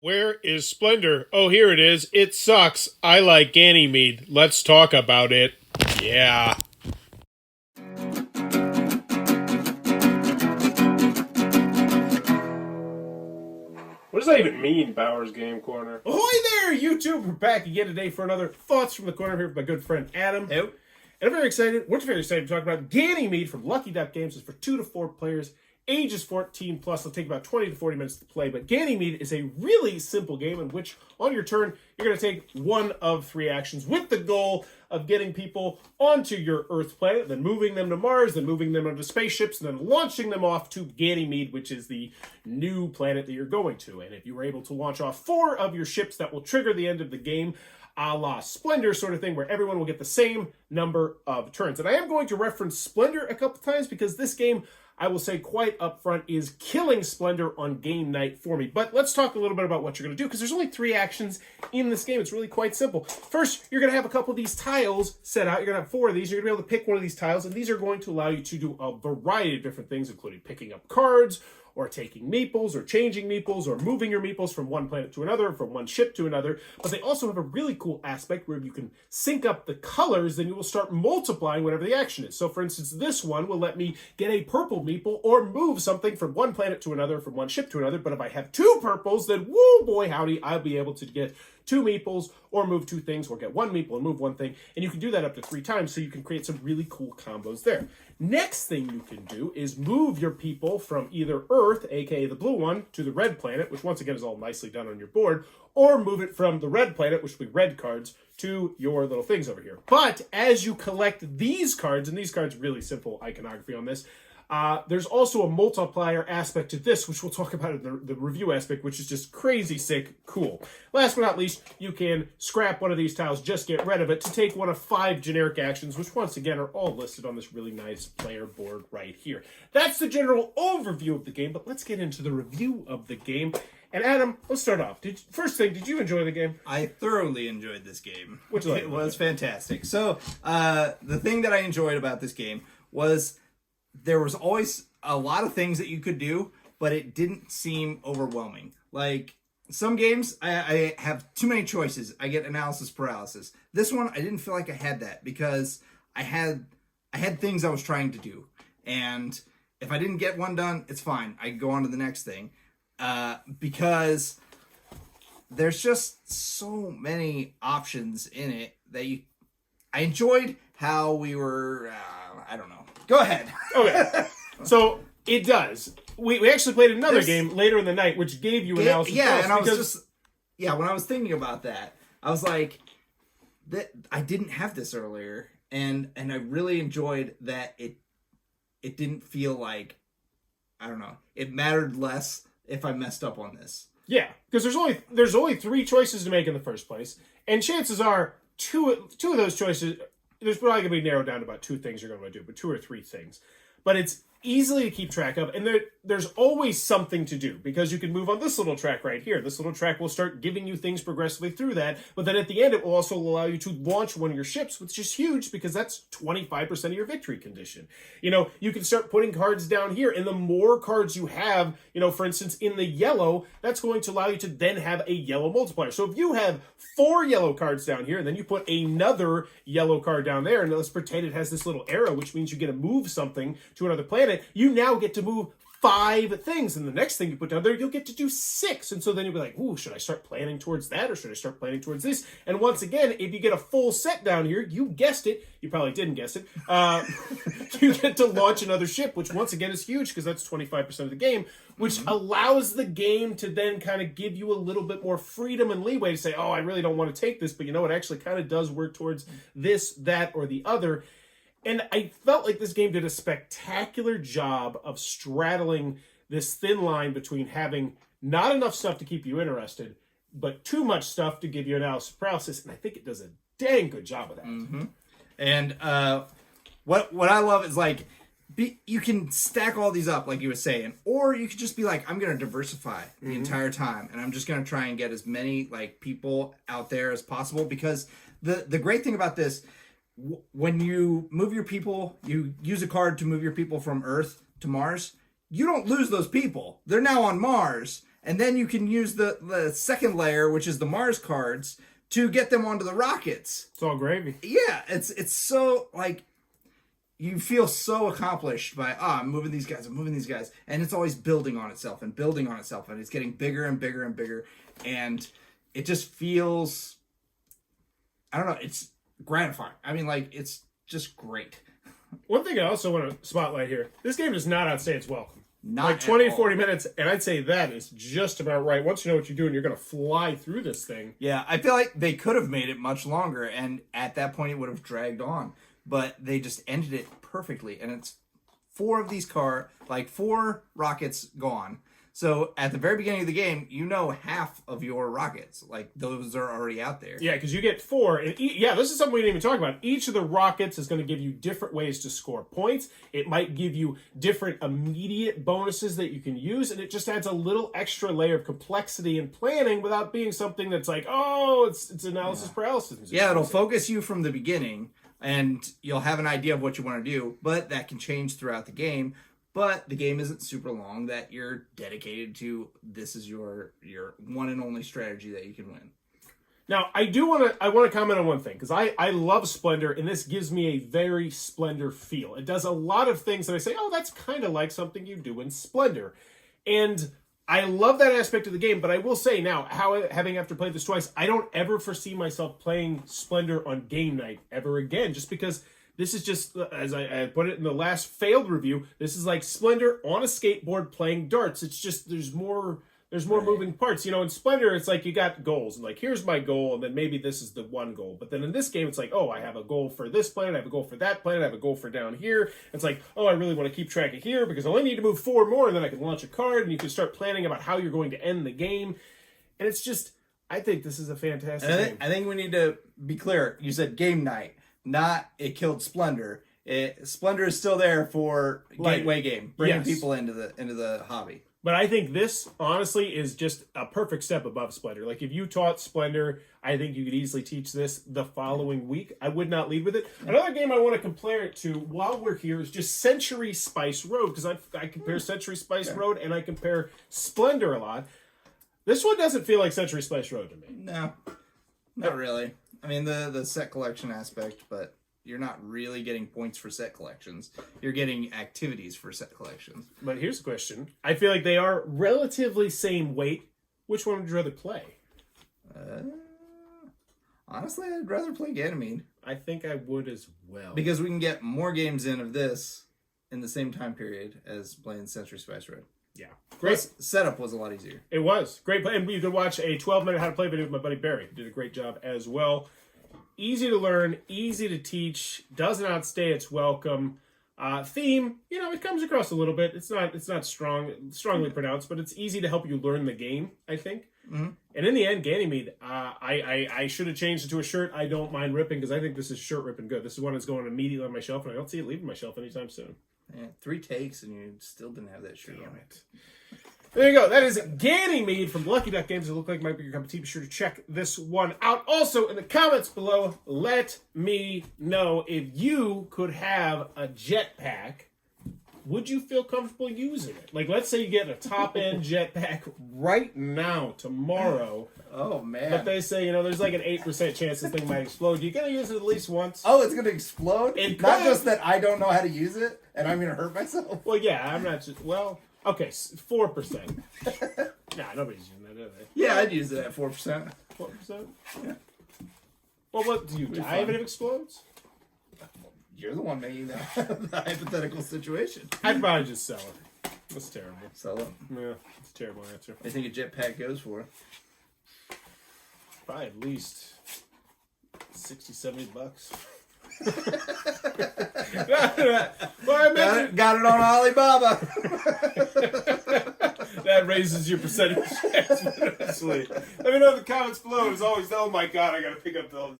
Where is Splendor? Oh, here it is. It sucks. I like Ganymede. Let's talk about it. Yeah. What does that even mean, Bowers Game Corner? Ahoy there, YouTube! We're back again today for another Thoughts from the Corner here with my good friend Adam. Hey. And I'm very excited. We're very excited to talk about Ganymede from Lucky Duck Games. It's for 2 to 4 players. Age is 14 plus. It'll take about 20 to 40 minutes to play. But Ganymede is a really simple game in which, on your turn, you're going to take one of 3 actions with the goal of getting people onto your Earth planet, then moving them to Mars, then moving them onto spaceships, and then launching them off to Ganymede, which is the new planet that you're going to. And if you were able to launch off 4 of your ships, that will trigger the end of the game, a la Splendor sort of thing, where everyone will get the same number of turns. And I am going to reference Splendor a couple times because this game, I will say quite upfront, is killing Splendor on game night for me. But let's talk a little bit about what you're going to do, because there's only 3 actions in this game. It's really quite simple. First, you're going to have a couple of these tiles set out. You're going to have 4 of these. You're going to be able to pick one of these tiles, and these are going to allow you to do a variety of different things, including picking up cards, or taking meeples, or changing meeples, or moving your meeples from one planet to another, from one ship to another. But they also have a really cool aspect where if you can sync up the colors, then you will start multiplying whatever the action is. So for instance, this one will let me get a purple meeple or move something from one planet to another, from one ship to another. But if I have 2 purples, then woo boy howdy, I'll be able to get 2 meeples or move 2 things, or get 1 meeple and move 1 thing. And you can do that up to 3 times, so you can create some really cool combos there. Next thing you can do is move your people from either Earth, aka the blue one, to the red planet, which once again is all nicely done on your board, or move it from the red planet, which will be red cards, to your little things over here. But as you collect these cards, and these cards, really simple iconography on this, there's also a multiplier aspect to this, which we'll talk about in the review aspect, which is just crazy sick cool. Last but not least, you can scrap one of these tiles, just get rid of it, to take one of 5 generic actions, which once again are all listed on this really nice player board right here. That's the general overview of the game, but let's get into the review of the game. And Adam, let's start off. First thing, did you enjoy the game? I thoroughly enjoyed this game. What'd you like? It was fantastic. So, the thing that I enjoyed about this game was there was always a lot of things that you could do, but it didn't seem overwhelming. Like, some games, I have too many choices. I get analysis paralysis. This one, I didn't feel like I had that, because I had things I was trying to do. And if I didn't get one done, it's fine. I can go on to the next thing. Because there's just so many options in it that I enjoyed how we were, I don't know. Go ahead. Okay. So, it does. We actually played another game later in the night, which gave you analysis. Yeah, and I was just... Yeah, when I was thinking about that, I was like, I didn't have this earlier, and I really enjoyed that it didn't feel like, I don't know, it mattered less if I messed up on this. Yeah, because there's only 3 choices to make in the first place, and chances are two of those choices, there's probably going to be narrowed down to about 2 things you're going to do, but 2 or 3 things. But it's easily to keep track of, and there's always something to do, because you can move on this little track right here. This little track will start giving you things progressively through that, but then at the end it will also allow you to launch one of your ships, which is huge, because that's 25% of your victory condition. You know, you can start putting cards down here, and the more cards you have, you know, for instance, in the yellow, that's going to allow you to then have a yellow multiplier. So if you have 4 yellow cards down here, and then you put another yellow card down there, and let's pretend it has this little arrow, which means you get to move something to another planet, you now get to move 5 things, and the next thing you put down there, you'll get to do 6. And so then you'll be like, ooh, should I start planning towards that, or should I start planning towards this? And once again, if you get a full set down here, you guessed it, you probably didn't guess it, you get to launch another ship, which once again is huge, because that's 25% of the game, which allows the game to then kind of give you a little bit more freedom and leeway to say, oh, I really don't want to take this, but you know, it actually kind of does work towards this, that, or the other. And I felt like this game did a spectacular job of straddling this thin line between having not enough stuff to keep you interested, but too much stuff to give you analysis paralysis. And I think it does a dang good job of that. Mm-hmm. And what I love is, like, you can stack all these up, like you were saying, or you could just be like, I'm going to diversify the entire time, and I'm just going to try and get as many, like, people out there as possible, because the great thing about this, when you move your people, you use a card to move your people from Earth to Mars, you don't lose those people. They're now on Mars, and then you can use the second layer, which is the Mars cards, to get them onto the rockets. It's all gravy. Yeah, it's so like you feel so accomplished by I'm moving these guys, and it's always building on itself, and it's getting bigger and bigger and bigger, and it just feels, I don't know, it's gratifying. I mean, like, it's just great. One thing I also want to spotlight here, this game does not outstay its welcome. Not like 20 to at 40 all. minutes, and I'd say that is just about right. Once you know what you're doing, you're going to fly through this thing. Yeah, I feel like they could have made it much longer, and at that point it would have dragged on. But they just ended it perfectly, and it's 4 rockets gone. So at the very beginning of the game, you know half of your rockets. Like, those are already out there. Yeah, because you get 4. And this is something we didn't even talk about. Each of the rockets is going to give you different ways to score points. It might give you different immediate bonuses that you can use, and it just adds a little extra layer of complexity and planning without being something that's like, oh, it's analysis paralysis. Yeah, it'll focus you from the beginning, and you'll have an idea of what you want to do, but that can change throughout the game. But the game isn't super long that you're dedicated to. This is your one and only strategy that you can win. Now, I want to comment on one thing, because I love Splendor, and this gives me a very Splendor feel. It does a lot of things that I say, oh, that's kind of like something you do in Splendor. And I love that aspect of the game, but I will say now, having after played this twice, I don't ever foresee myself playing Splendor on game night ever again, just because this is just, as I put it in the last failed review, this is like Splendor on a skateboard playing darts. It's just, there's more moving parts. You know, in Splendor, it's like you got goals, and like, here's my goal, and then maybe this is the one goal. But then in this game, it's like, oh, I have a goal for this planet, I have a goal for that planet, I have a goal for down here. It's like, oh, I really want to keep track of here, because I only need to move 4 more, and then I can launch a card, and you can start planning about how you're going to end the game. And it's just, I think this is a fantastic game. I think we need to be clear. You said game night, not it killed Splendor. Splendor is still there for gateway game, bringing people into the hobby. But I think this, honestly, is just a perfect step above Splendor. Like, if you taught Splendor, I think you could easily teach this the following week. I would not lead with it. Another game I want to compare it to while we're here is just Century Spice Road, because I compare Century Spice Road and I compare Splendor a lot. This one doesn't feel like Century Spice Road to me. No, not really. I mean, the set collection aspect, but you're not really getting points for set collections. You're getting activities for set collections. But here's the question. I feel like they are relatively same weight. Which one would you rather play? Honestly, I'd rather play Ganymede. I think I would as well. Because we can get more games in of this in the same time period as playing Century Spice Road. Yeah. Great. Plus, setup was a lot easier. It was. Great play. And you could watch a 12-minute how to play video with my buddy Barry. He did a great job as well. Easy to learn, easy to teach, doesn't outstay its welcome. Theme, you know, it comes across a little bit. It's not strongly pronounced, but it's easy to help you learn the game, I think. Mm-hmm. And in the end, Ganymede, I should have changed it to a shirt. I don't mind ripping, because I think this is shirt ripping good. This is one that's going immediately on my shelf, and I don't see it leaving my shelf anytime soon. Yeah, 3 takes, and you still didn't have that shirt on it. There you go. That is Ganymede from Lucky Duck Games. It looked like it might be your cup of tea. Be sure to check this one out. Also, in the comments below, let me know if you could have a jetpack. Would you feel comfortable using it? Like, let's say you get a top-end jetpack right now, tomorrow. Oh, man. But they say, you know, there's like an 8% chance this thing might explode. You're going to use it at least once. Oh, it's going to explode? It Not could. just that I don't know how to use it, and I'm going to hurt myself? Well, yeah, I'm not just... Well... Okay, 4%. Nah, nobody's using that, are they? Yeah, I'd use it at 4%. 4%? Yeah. Well, what, do you die if it explodes? You're the one making the hypothetical situation. I'd probably just sell it. That's terrible. Sell it? Yeah, it's a terrible answer. I think a jetpack goes for? Probably at least 60, 70 bucks. Well, got it on Alibaba. That raises your percentage exponentially. Let me know in the comments below. As always, oh my god, I gotta pick up the